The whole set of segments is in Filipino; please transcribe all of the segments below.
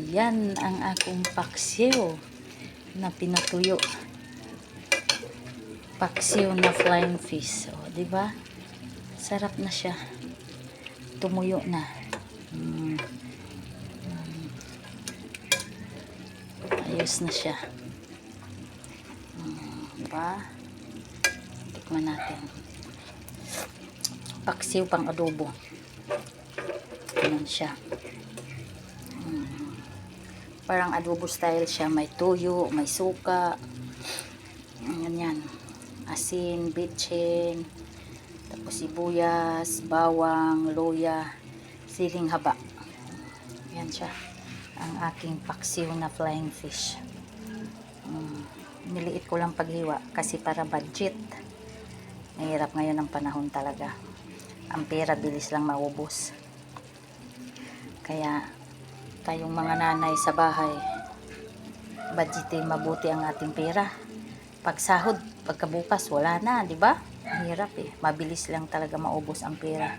Yan ang akong paksiw na pinutuyo. Paksiw na flying fish. O, diba? Sarap na siya. Tumuyo na. Ayos na siya. Diba? Tikman natin. Paksiw pang adobo. Ganun siya. Parang adobo style siya. May tuyo, may suka. Ganyan. Asin, bitchin. Tapos sibuyas, bawang, luya, siling haba. Yan siya. Ang aking paksiw na flying fish. Niliit ko lang paghiwa kasi para budget. Mahirap ngayon ang panahon talaga. Ang pera bilis lang maubos. Kaya tayong mga nanay sa bahay, budgetin mabuti ang ating pera. Pag sahod, pagkabukas wala na, di ba? Mahirap eh. Mabilis lang talaga maubos ang pera.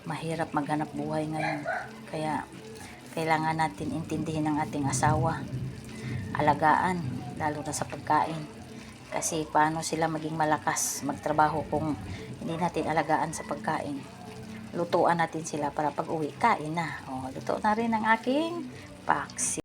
Mahirap maghanap buhay ngayon. Kaya kailangan natin intindihin ang ating asawa. Alagaan, lalo na sa pagkain. Kasi paano sila maging malakas magtrabaho kung hindi natin alagaan sa pagkain. Lutuan natin sila para pag uwi, kain na. O, luto na rin ang aking paksi.